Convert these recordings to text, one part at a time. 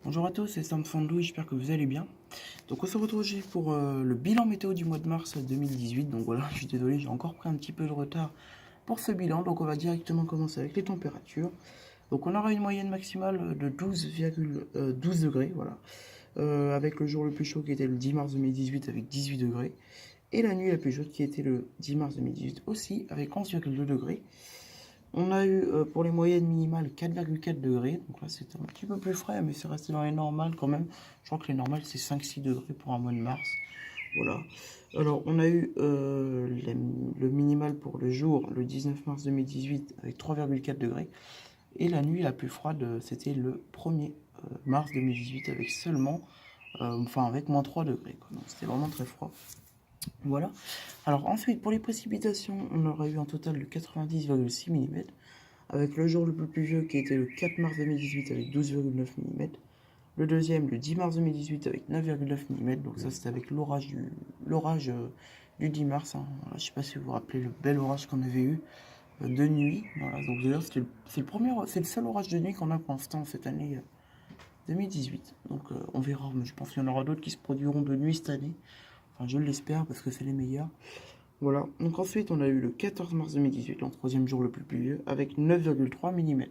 Bonjour à tous, c'est Sam Fandou, j'espère que vous allez bien. Donc on se retrouve aujourd'hui pour le bilan météo du mois de mars 2018. Donc voilà, je suis désolé, j'ai encore pris un petit peu de retard pour ce bilan. Donc on va directement commencer avec les températures. Donc on aura une moyenne maximale de 12,12 degrés, voilà. Avec le jour le plus chaud qui était le 10 mars 2018 avec 18 degrés. Et la nuit la plus chaude qui était le 10 mars 2018 aussi avec 11,2 degrés. On a eu pour les moyennes minimales 4,4 degrés. Donc là, c'était un petit peu plus frais, mais c'est resté dans les normales quand même. Je crois que les normales, c'est 5-6 degrés pour un mois de mars. Voilà. Alors, on a eu le minimal pour le jour, le 19 mars 2018, avec 3,4 degrés. Et la nuit la plus froide, c'était le 1er mars 2018, avec seulement, avec moins 3 degrés, quoi. Donc, c'était vraiment très froid. Voilà. Alors, ensuite, pour les précipitations, on aurait eu un total de 90,6 mm avec le jour le plus pluvieux qui était le 4 mars 2018 avec 12,9 mm. Le deuxième, le 10 mars 2018 avec 9,9 mm. Donc ça, c'était avec l'orage du 10 mars. Hein. Voilà, je ne sais pas si vous vous rappelez le bel orage qu'on avait eu de nuit. Voilà, donc d'ailleurs, c'est le seul orage de nuit qu'on a pour l'instant cette année 2018. Donc on verra, mais je pense qu'il y en aura d'autres qui se produiront de nuit cette année. Enfin, je l'espère parce que c'est les meilleurs. Voilà, donc ensuite on a eu le 14 mars 2018, le troisième jour le plus pluvieux, avec 9,3 mm. Donc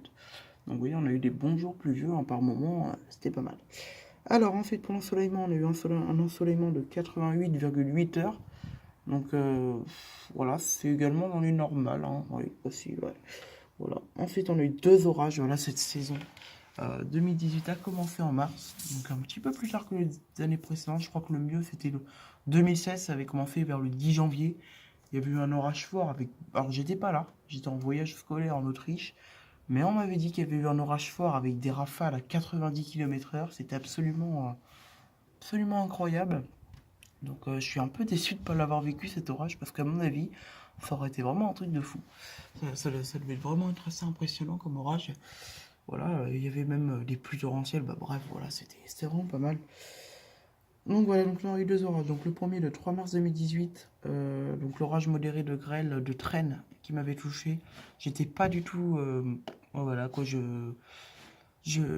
vous voyez, on a eu des bons jours pluvieux hein, par moment, c'était pas mal. Alors ensuite pour l'ensoleillement, on a eu un ensoleillement de 88,8 heures. Donc voilà, c'est également dans les normales, hein, oui, aussi, ouais. Voilà. Ensuite on a eu deux orages, voilà, cette saison. 2018 a commencé en mars, donc un petit peu plus tard que les années précédentes. Je crois que le mieux c'était le 2016, ça avait commencé vers le 10 janvier. Il y avait eu un orage fort avec. Alors j'étais pas là, j'étais en voyage scolaire en Autriche, mais on m'avait dit qu'il y avait eu un orage fort avec des rafales à 90 km/h. C'était absolument incroyable. Donc je suis un peu déçu de ne pas l'avoir vécu cet orage parce qu'à mon avis, ça aurait été vraiment un truc de fou. Ça devait vraiment être assez impressionnant comme orage. Voilà, il y avait même des pluies torrentielles. Bah bref, voilà, c'était vraiment pas mal. Donc voilà, donc là on a eu deux orages. Donc le premier le 3 mars 2018, donc l'orage modéré de grêle de Trène qui m'avait touché. J'étais pas du tout, voilà quoi, je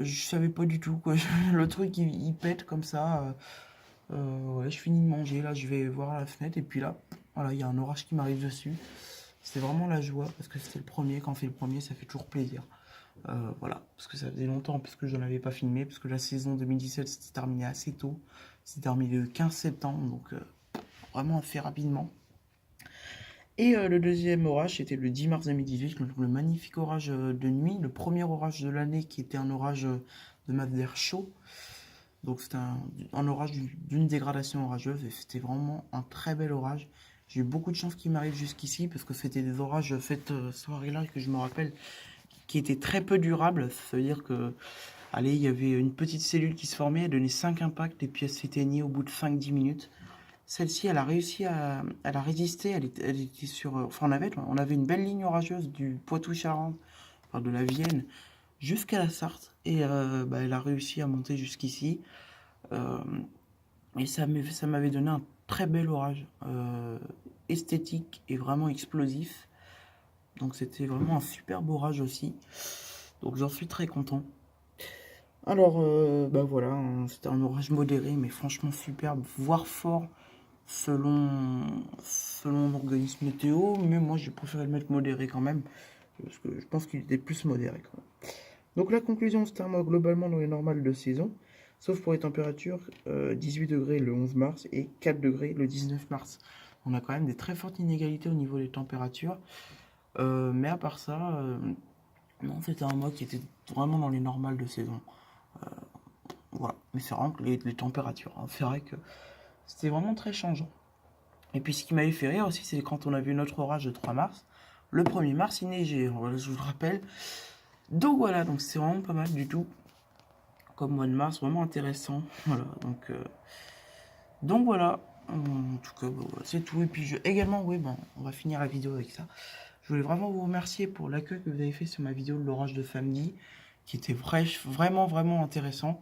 savais pas du tout quoi. Le truc il pète comme ça. Ouais, je finis de manger là, je vais voir à la fenêtre et puis là, voilà, il y a un orage qui m'arrive dessus. C'était vraiment la joie parce que c'était le premier. Quand on fait le premier, ça fait toujours plaisir. Voilà, parce que ça faisait longtemps, parce que je n'en avais pas filmé, parce que la saison 2017 s'était terminée assez tôt. C'était terminé le 15 septembre, donc vraiment fait rapidement. Et le deuxième orage, c'était le 10 mars 2018, donc le magnifique orage de nuit, le premier orage de l'année qui était un orage de masse d'air chaud. Donc c'était un orage d'une dégradation orageuse et c'était vraiment un très bel orage. J'ai eu beaucoup de chance qu'il m'arrive jusqu'ici parce que c'était des orages cette soirée-là que je me rappelle qui étaient très peu durables. Ça veut dire que, allez, il y avait une petite cellule qui se formait, elle donnait 5 impacts et puis elle s'éteignait au bout de 5-10 minutes. Celle-ci, elle a résisté, elle était sur, enfin on avait une belle ligne orageuse du Poitou-Charentes, enfin de la Vienne, jusqu'à la Sarthe et elle a réussi à monter jusqu'ici. Euh, et ça m'avait donné un très bel orage, esthétique et vraiment explosif. Donc c'était vraiment un superbe orage aussi. Donc j'en suis très content. Alors, voilà, hein, c'était un orage modéré, mais franchement superbe, voire fort, selon l'organisme météo. Mais moi, j'ai préféré le mettre modéré quand même, parce que je pense qu'il était plus modéré quand même. Donc la conclusion, c'était un mois globalement dans les normales de saison, sauf pour les températures, 18 degrés le 11 mars et 4 degrés le 19 mars. On a quand même des très fortes inégalités au niveau des températures, mais à part ça, non, c'était un mois qui était vraiment dans les normales de saison. Voilà, mais c'est vraiment que les températures, hein. C'est vrai que c'était vraiment très changeant. Et puis ce qui m'avait fait rire aussi, c'est quand on a vu notre orage de 3 mars. Le 1er mars, il neigeait, voilà, je vous le rappelle. Donc voilà, donc c'est vraiment pas mal du tout. Comme mois de mars, vraiment intéressant. Voilà, donc voilà. En tout cas, voilà, c'est tout. Et puis également, oui, bon, on va finir la vidéo avec ça. Je voulais vraiment vous remercier pour l'accueil que vous avez fait sur ma vidéo de l'orage de samedi, qui était vraiment intéressant.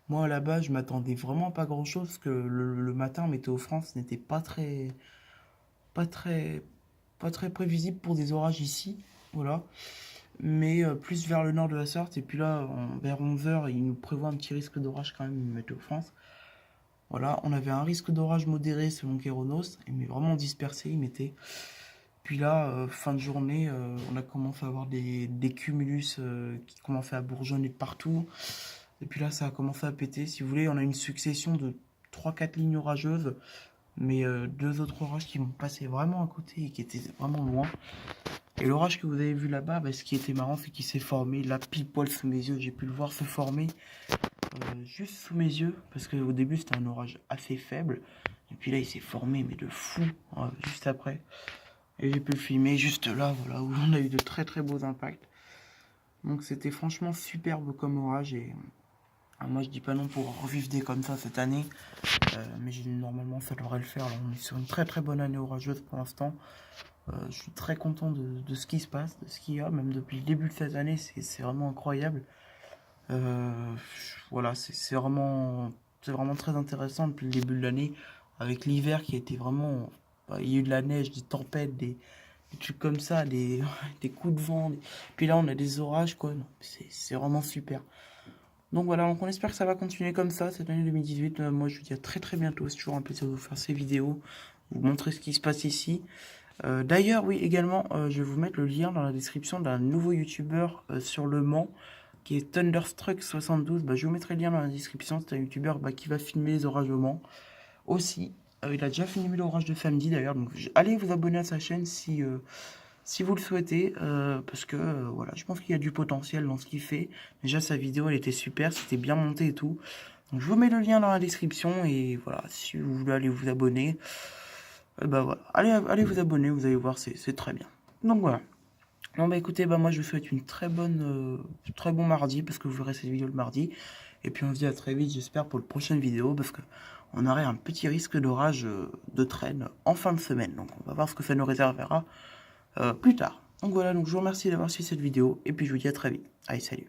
Moi, là-bas, je m'attendais vraiment pas grand-chose, parce que le matin, Météo France n'était pas très, pas très prévisible pour des orages ici. Voilà. mais plus vers le nord de la Sarthe. Et puis là, vers 11 h, il nous prévoit un petit risque d'orage quand même, Météo France. Voilà, on avait un risque d'orage modéré selon Kéronos, mais vraiment dispersé, il mettait. Puis là, fin de journée, on a commencé à avoir des cumulus qui commençaient à bourgeonner de partout. Et puis là, ça a commencé à péter. Si vous voulez, on a une succession de 3-4 lignes orageuses, mais deux autres orages qui vont passer vraiment à côté et qui étaient vraiment loin. Et l'orage que vous avez vu là-bas, bah, ce qui était marrant, c'est qu'il s'est formé là pile poil sous mes yeux. J'ai pu le voir se former juste sous mes yeux, parce qu'au début c'était un orage assez faible. Et puis là, il s'est formé, mais de fou, juste après. Et j'ai pu le filmer juste là, voilà, où on a eu de très très beaux impacts. Donc c'était franchement superbe comme orage. Et moi je dis pas non pour revivre des comme ça cette année, mais normalement ça devrait le faire. Là, on est sur une très très bonne année orageuse pour l'instant. Je suis très content de ce qui se passe, de ce qu'il y a, même depuis le début de cette année, c'est vraiment incroyable. Voilà, c'est vraiment très intéressant depuis le début de l'année, avec l'hiver qui a été vraiment... bah, il y a eu de la neige, des tempêtes, des trucs comme ça, des coups de vent. Puis là, on a des orages, quoi. C'est vraiment super. Donc voilà, donc on espère que ça va continuer comme ça cette année 2018. Moi, je vous dis à très très bientôt. C'est toujours un plaisir de vous faire ces vidéos, vous montrer ce qui se passe ici. D'ailleurs, oui, également, je vais vous mettre le lien dans la description d'un nouveau youtubeur sur Le Mans, qui est Thunderstruck72. Bah, je vous mettrai le lien dans la description. C'est un youtubeur qui va filmer les orages au Mans aussi. Il a déjà filmé l'orage de samedi d'ailleurs. Donc allez vous abonner à sa chaîne si vous le souhaitez. Parce que voilà, je pense qu'il y a du potentiel dans ce qu'il fait. Déjà, sa vidéo, elle était super. C'était bien monté et tout. Donc je vous mets le lien dans la description. Et voilà, si vous voulez aller vous abonner, bah voilà, allez vous abonner. Vous allez voir, c'est très bien. Donc voilà. Bon bah écoutez, bah moi je vous souhaite une très bon mardi, parce que vous verrez cette vidéo le mardi. Et puis on se dit à très vite, j'espère, pour la prochaine vidéo, parce que on aurait un petit risque d'orage de traîne en fin de semaine. Donc on va voir ce que ça nous réservera plus tard. Donc voilà, donc je vous remercie d'avoir suivi cette vidéo, et puis je vous dis à très vite. Allez, salut.